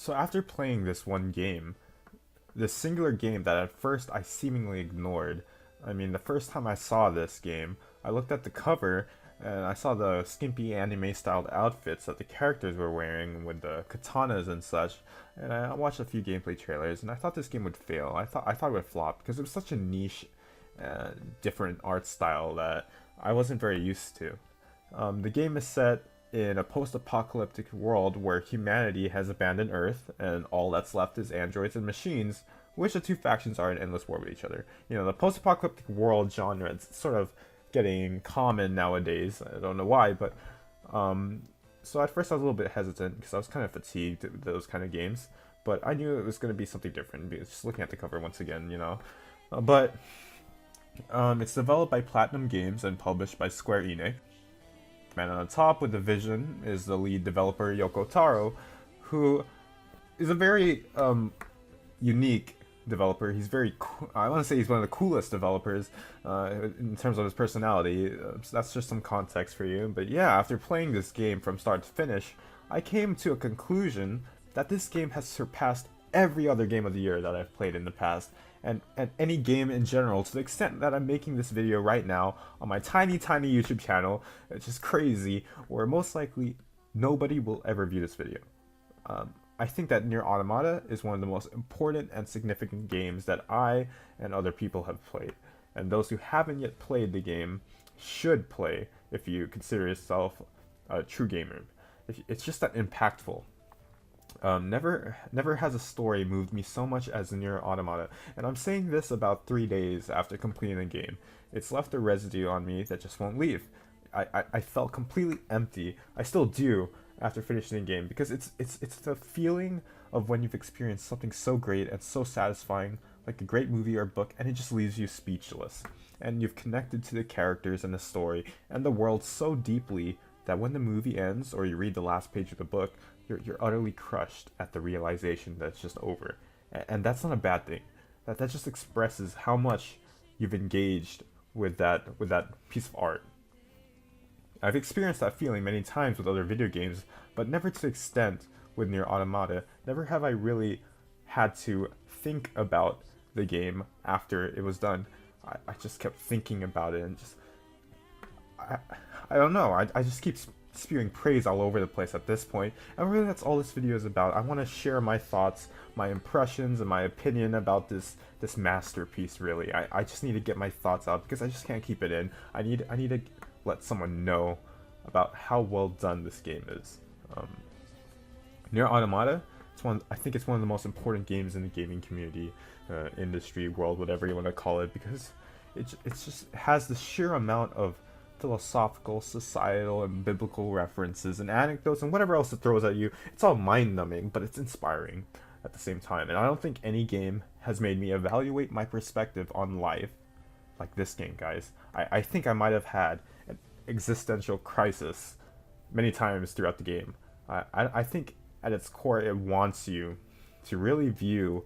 So after playing this one game, this singular game that at first I seemingly ignored. I mean, the first time I saw this game, I looked at the cover and I saw the skimpy anime styled outfits that the characters were wearing with the katanas and such. And I watched a few gameplay trailers and I thought this game would fail. I thought it would flop because it was such a niche, different art style that I wasn't very used to. The game is set in a post-apocalyptic world where humanity has abandoned Earth and all that's left is androids and machines, which the two factions are in endless war with each other. You know, the post-apocalyptic world genre is sort of getting common nowadays. I don't know why, but so at first I was a little bit hesitant because I was kind of fatigued with those kind of games, but I knew it was going to be something different. Just looking at the cover once again, you know, but it's developed by Platinum Games and published by Square Enix. Man on the top with the vision is the lead developer Yoko Taro, who is a very unique developer. He's very I want to say he's one of the coolest developers in terms of his personality. So that's just some context for you. But yeah, after playing this game from start to finish, I came to a conclusion that this game has surpassed every other game of the year that I've played in the past, and any game in general, to the extent that I'm making this video right now on my tiny YouTube channel. It's just crazy, where most likely nobody will ever view this video. I think that Nier Automata is one of the most important and significant games that I and other people have played, and those who haven't yet played the game should play if you consider yourself a true gamer. It's just that impactful. Never has a story moved me so much as Nier Automata, and I'm saying this about 3 days after completing the game. It's left a residue on me that just won't leave. I felt completely empty. I still do after finishing the game, because it's the feeling of when you've experienced something so great and so satisfying, like a great movie or book, and it just leaves you speechless. And you've connected to the characters and the story and the world so deeply that when the movie ends or you read the last page of the book, you're utterly crushed at the realization that it's just over. And that's not a bad thing. That just expresses how much you've engaged with that piece of art. I've experienced that feeling many times with other video games, but never to the extent with Nier Automata. Never have I really had to think about the game after it was done. I just kept thinking about it and just I don't know. I just keep spewing praise all over the place at this point, and really that's all this video is about. I want to share my thoughts, my impressions, and my opinion about this masterpiece. Really, I just need to get my thoughts out because I just can't keep it in. I need to let someone know about how well done this game is. Nier Automata, I think it's one of the most important games in the gaming community, industry, world, whatever you want to call it, because it just has the sheer amount of philosophical, societal, and biblical references and anecdotes and whatever else it throws at you. It's all mind-numbing, but it's inspiring at the same time. And I don't think any game has made me evaluate my perspective on life like this game, guys. I think I might have had an existential crisis many times throughout the game. I think at its core it wants you to really view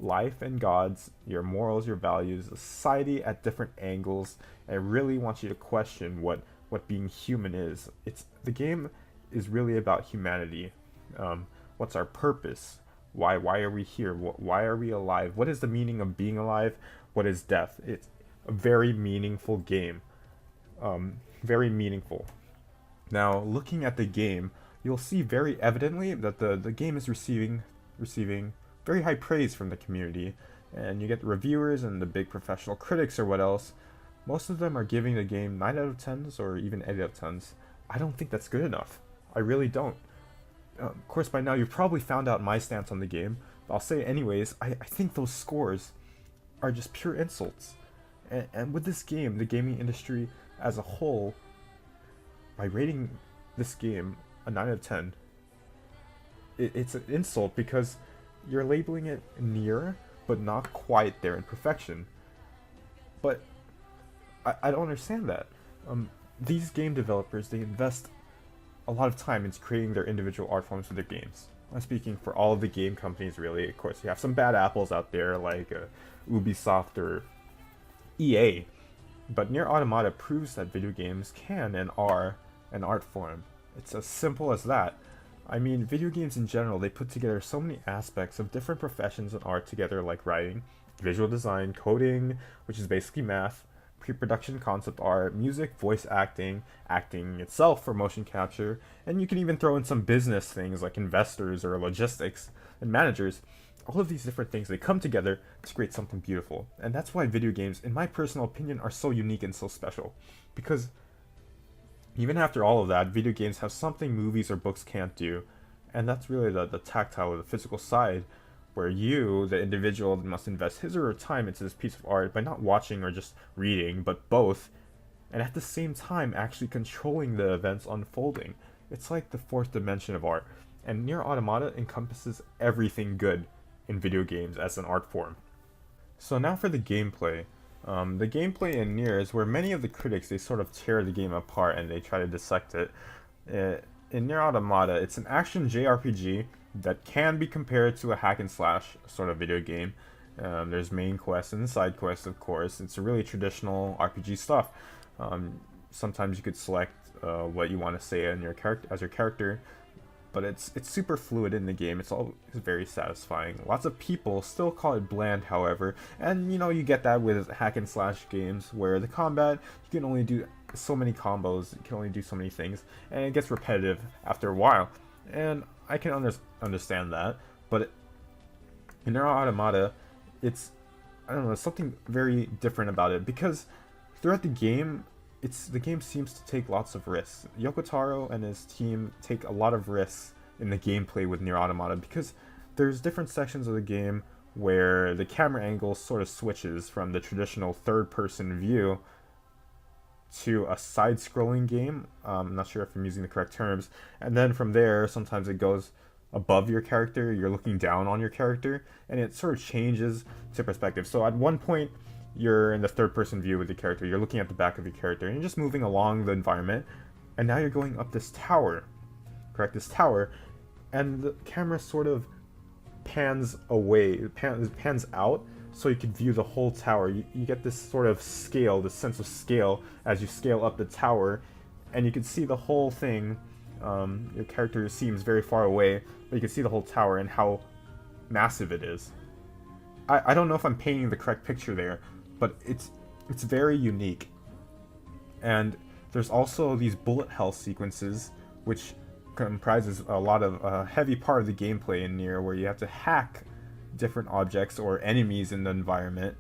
life and gods, your morals, your values, society at different angles, and it really wants you to question what being human is. The game is really about humanity. What's our purpose? Why are we here? Why are we alive? What is the meaning of being alive? What is death? It's a very meaningful game. Very meaningful. Now, looking at the game, you'll see very evidently that the game is receiving very high praise from the community, and you get the reviewers and the big professional critics or what else. Most of them are giving the game 9 out of 10s or even 8 out of 10s. I don't think that's good enough. I really don't. Of course, by now you've probably found out my stance on the game, but I'll say it anyways. I think those scores are just pure insults. And with this game, the gaming industry as a whole, by rating this game a 9 out of 10, it's an insult because you're labeling it near, but not quite there in perfection. But I don't understand that. These game developers, they invest a lot of time into creating their individual art forms for their games. I'm speaking for all of the game companies, really. Of course, you have some bad apples out there like Ubisoft or EA. But Nier Automata proves that video games can and are an art form. It's as simple as that. I mean, video games in general, they put together so many aspects of different professions and art together, like writing, visual design, coding, which is basically math, pre-production concept art, music, voice acting, acting itself for motion capture, and you can even throw in some business things like investors or logistics and managers. All of these different things, they come together to create something beautiful. And that's why video games, in my personal opinion, are so unique and so special. Because even after all of that, video games have something movies or books can't do, and that's really the tactile or the physical side, where you, the individual, must invest his or her time into this piece of art by not watching or just reading, but both, and at the same time actually controlling the events unfolding. It's like the fourth dimension of art, and Nier Automata encompasses everything good in video games as an art form. So now for the gameplay. The gameplay in Nier is where many of the critics, they sort of tear the game apart and they try to dissect it. In Nier Automata, it's an action JRPG that can be compared to a hack and slash sort of video game. There's main quests and side quests, of course. It's a really traditional RPG stuff. Sometimes you could select what you want to say in your as your character, but it's super fluid in the game. It's very satisfying. Lots of people still call it bland, however, and you get that with hack and slash games where the combat, you can only do so many combos, you can only do so many things, and it gets repetitive after a while. And I can understand that, but in Nier Automata, it's, I don't know, something very different about it, because throughout the game, the game seems to take lots of risks. Yoko Taro and his team take a lot of risks in the gameplay with Nier Automata, because there's different sections of the game where the camera angle sort of switches from the traditional third-person view to a side-scrolling game. I'm not sure if I'm using the correct terms. And then from there, sometimes it goes above your character, you're looking down on your character, and it sort of changes to perspective. So at one point, you're in the third-person view with the character, you're looking at the back of your character, and you're just moving along the environment, and now you're going up this tower, correct? This tower, and the camera sort of pans away, pans out, so you can view the whole tower. You get this sort of scale, this sense of scale, as you scale up the tower, and you can see the whole thing. Your character seems very far away, but you can see the whole tower and how massive it is. I don't know if I'm painting the correct picture there, but it's very unique. And there's also these bullet hell sequences, which comprises a lot of a heavy part of the gameplay in Nier, where you have to hack different objects or enemies in the environment,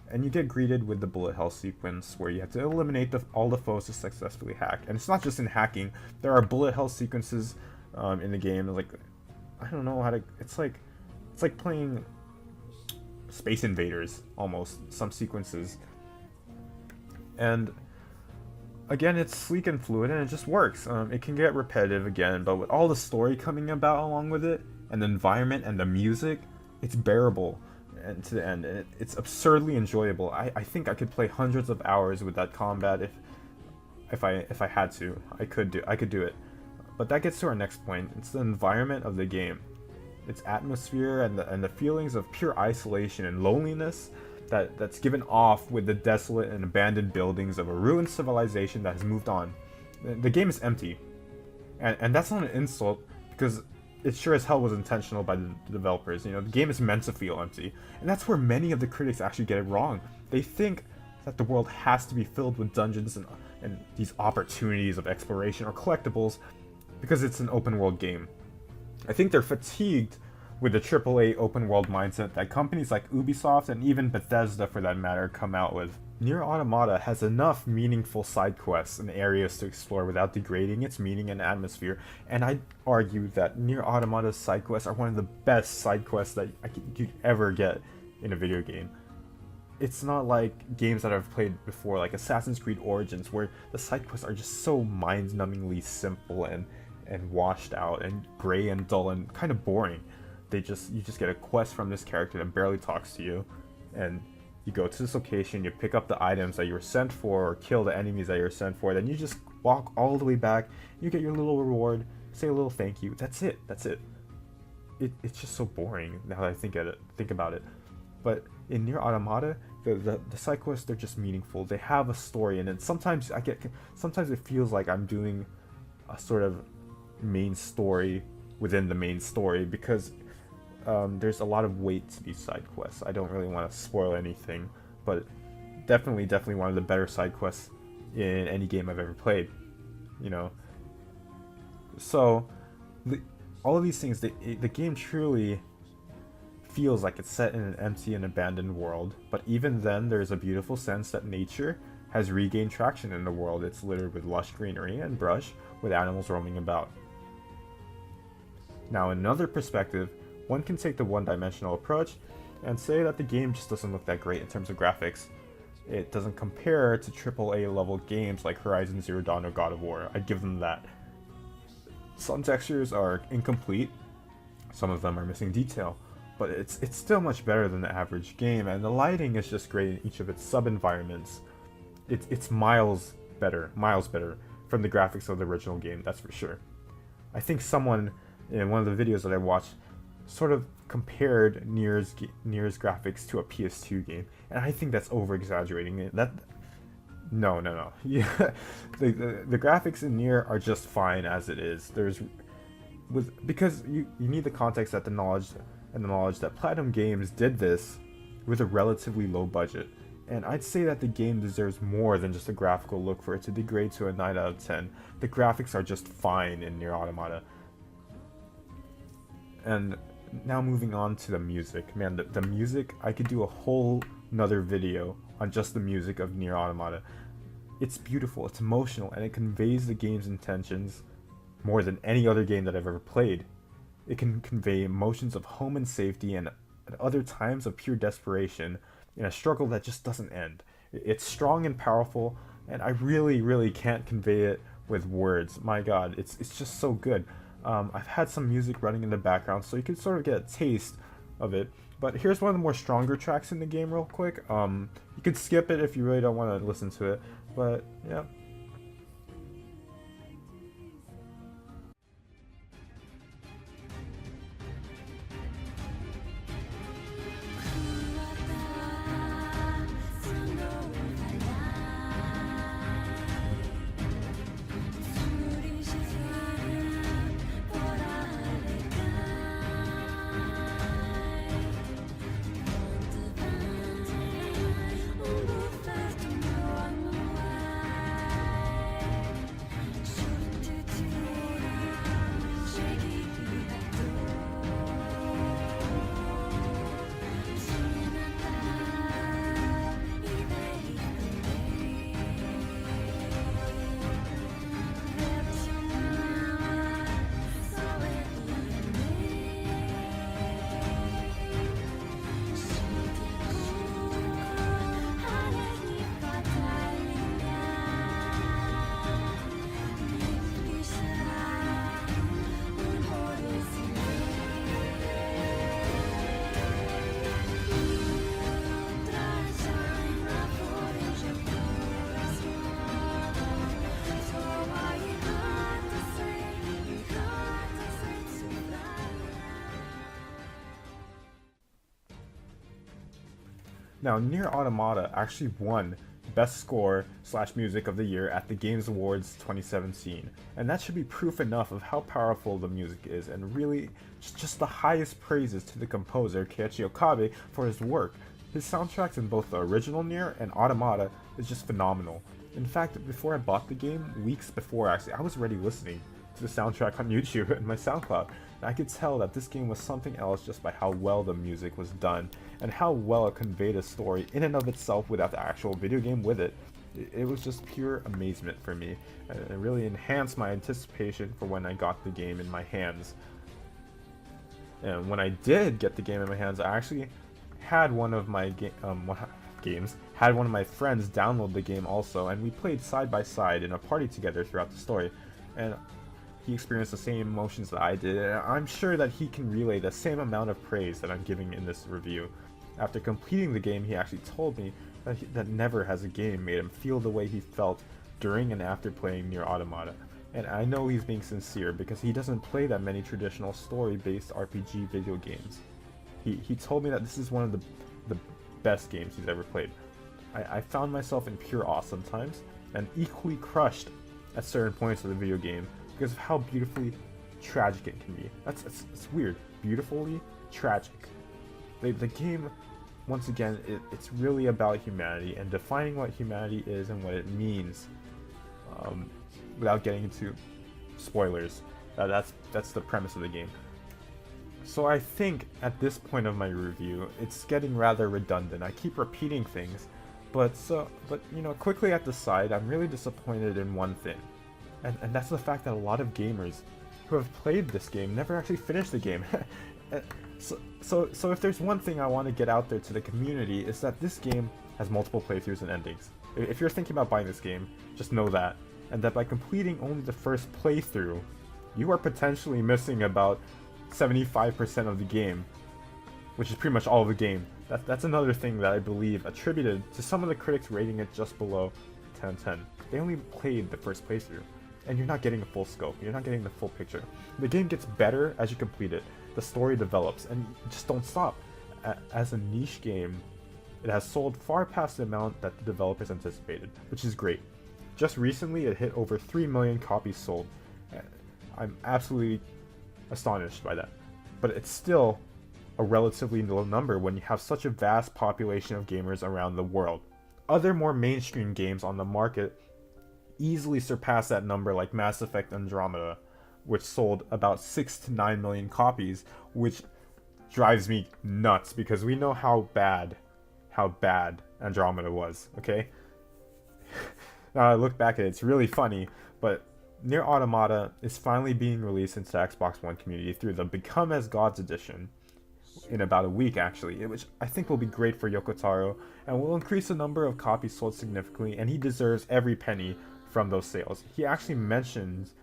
and you get greeted with the bullet hell sequence where you have to eliminate all the foes to successfully hack. And it's not just in hacking, there are bullet hell sequences in the game. Like, I don't know how to, it's like playing Space Invaders, almost, some sequences. And again, it's sleek and fluid, and it just works. It can get repetitive again, but with all the story coming about along with it, and the environment and the music, it's bearable and to the end, and it's absurdly enjoyable. I think I could play hundreds of hours with that combat if I had to. I could do it. But that gets to our next point. It's the environment of the game. Its atmosphere and the feelings of pure isolation and loneliness that's given off with the desolate and abandoned buildings of a ruined civilization that has moved on. The game is empty. And that's not an insult, because it sure as hell was intentional by the developers. The game is meant to feel empty. And that's where many of the critics actually get it wrong. They think that the world has to be filled with dungeons and these opportunities of exploration or collectibles because it's an open world game. I think they're fatigued with the AAA open world mindset that companies like Ubisoft and even Bethesda, for that matter, come out with. Nier Automata has enough meaningful side quests and areas to explore without degrading its meaning and atmosphere, and I'd argue that Nier Automata's side quests are one of the best side quests that you could ever get in a video game. It's not like games that I've played before, like Assassin's Creed Origins, where the side quests are just so mind-numbingly simple and washed out and gray and dull and kind of boring. You just get a quest from this character that barely talks to you, and you go to this location, you pick up the items that you were sent for, or kill the enemies that you were sent for, then you just walk all the way back, you get your little reward, say a little thank you, that's it. It's just so boring now that I think about it. But in Nier Automata, the side quests, they're just meaningful. They have a story, and then sometimes it feels like I'm doing a sort of main story within the main story, because there's a lot of weight to these side quests. I don't really want to spoil anything, but definitely one of the better side quests in any game I've ever played. You know, so all of these things, the game truly feels like it's set in an empty and abandoned world. But even then, there's a beautiful sense that nature has regained traction in the world. It's littered with lush greenery and brush, with animals roaming about. Now, in another perspective, one can take the one-dimensional approach and say that the game just doesn't look that great in terms of graphics. It doesn't compare to AAA level games like Horizon Zero Dawn or God of War. I'd give them that. Some textures are incomplete, some of them are missing detail, but it's still much better than the average game, and the lighting is just great in each of its sub-environments. It's miles better from the graphics of the original game, that's for sure. I think someone in one of the videos that I watched sort of compared Nier's graphics to a PS2 game, and I think that's over-exaggerating it. No. Yeah, the graphics in Nier are just fine as it is. Because you need the context that the knowledge that Platinum Games did this with a relatively low budget. And I'd say that the game deserves more than just a graphical look for it to degrade to a 9 out of 10. The graphics are just fine in Nier Automata. And now moving on to the music. Man, the music, I could do a whole nother video on just the music of Nier Automata. It's beautiful, it's emotional, and it conveys the game's intentions more than any other game that I've ever played. It can convey emotions of home and safety, and at other times of pure desperation, in a struggle that just doesn't end. It's strong and powerful, and I really can't convey it with words. My god, it's just so good. I've had some music running in the background, so you can sort of get a taste of it. But here's one of the more stronger tracks in the game real quick. You could skip it if you really don't want to listen to it, but yeah. Now, Nier Automata actually won Best Score / Music of the Year at the Games Awards 2017, and that should be proof enough of how powerful the music is, and really just the highest praises to the composer Keiichi Okabe for his work. His soundtracks in both the original Nier and Automata is just phenomenal. In fact, before I bought the game, weeks before actually, I was already listening to the soundtrack on YouTube and my SoundCloud. And I could tell that this game was something else just by how well the music was done, and how well it conveyed a story in and of itself without the actual video game with it. It was just pure amazement for me, and it really enhanced my anticipation for when I got the game in my hands. And when I did get the game in my hands, I actually had one of my had one of my friends download the game also, and we played side by side in a party together throughout the story. And he experienced the same emotions that I did, and I'm sure that he can relay the same amount of praise that I'm giving in this review. After completing the game, he actually told me that never has a game made him feel the way he felt during and after playing Nier Automata. And I know he's being sincere because he doesn't play that many traditional story-based RPG video games. He told me that this is one of the best games he's ever played. I found myself in pure awe sometimes, and equally crushed at certain points of the video game, because of how beautifully tragic it can be. It's weird. Beautifully tragic. The game, once again, it's really about humanity and defining what humanity is and what it means, without getting into spoilers. That's the premise of the game. So I think at this point of my review, it's getting rather redundant. I keep repeating things, but you know, quickly at the side, I'm really disappointed in one thing, and that's the fact that a lot of gamers who have played this game never actually finished the game. So if there's one thing I want to get out there to the community, is that this game has multiple playthroughs and endings. If you're thinking about buying this game, just know that, and that by completing only the first playthrough, you are potentially missing about 75% of the game, which is pretty much all of the game. That's another thing that I believe attributed to some of the critics rating it just below 10/10. They only played the first playthrough, and you're not getting a full scope, you're not getting the full picture. The game gets better as you complete it, the story develops, and you just don't stop. As a niche game, it has sold far past the amount that the developers anticipated, which is great. Just recently, it hit over 3 million copies sold. I'm absolutely astonished by that. But it's still a relatively low number when you have such a vast population of gamers around the world. Other more mainstream games on the market easily surpass that number, like Mass Effect Andromeda, which sold about 6 to 9 million copies, which drives me nuts because we know how bad Andromeda was, okay? Now I look back at it, it's really funny, but Nier Automata is finally being released into the Xbox One community through the Become as Gods edition in about a week, actually, which I think will be great for Yoko Taro and will increase the number of copies sold significantly, and he deserves every penny from those sales. He actually mentions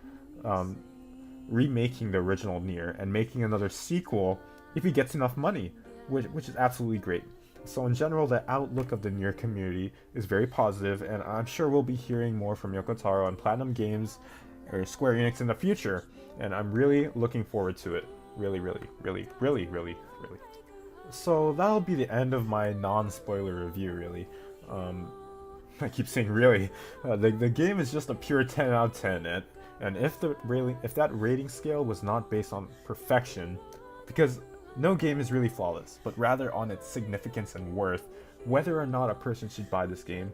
remaking the original Nier and making another sequel if he gets enough money, which is absolutely great. So in general, the outlook of the Nier community is very positive, and I'm sure we'll be hearing more from Yoko Taro and Platinum Games or Square Enix in the future, and I'm really looking forward to it. Really. So that'll be the end of my non-spoiler review, really. I keep saying really. The game is just a pure 10 out of 10, and if that rating scale was not based on perfection, because no game is really flawless, but rather on its significance and worth, whether or not a person should buy this game.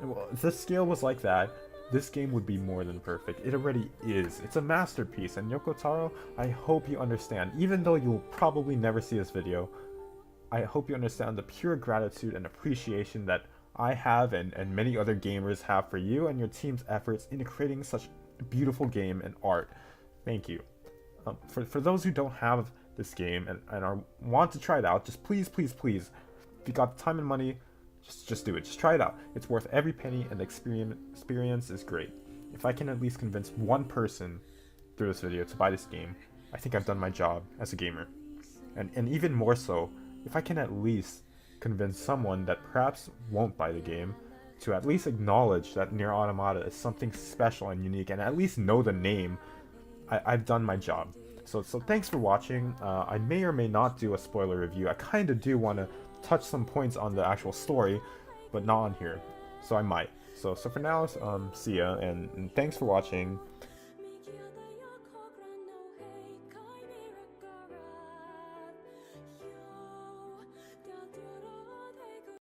Well, if the scale was like that, this game would be more than perfect. It already is. It's a masterpiece, and Yoko Taro, I hope you understand, even though you'll probably never see this video, I hope you understand the pure gratitude and appreciation that I have and many other gamers have for you and your team's efforts in creating such a beautiful game and art. Thank you. For those who don't have this game and want to try it out, just please, if you got time and money, just do it. Just try it out. It's worth every penny, and the experience is great. If I can at least convince one person through this video to buy this game, I think I've done my job as a gamer. And even more so, if I can at least convince someone that perhaps won't buy the game to at least acknowledge that Nier Automata is something special and unique, and at least know the name, I've done my job. So thanks for watching. I may or may not do a spoiler review. I kind of do want to touch some points on the actual story, but not on here. So I might. So for now, see ya, and thanks for watching.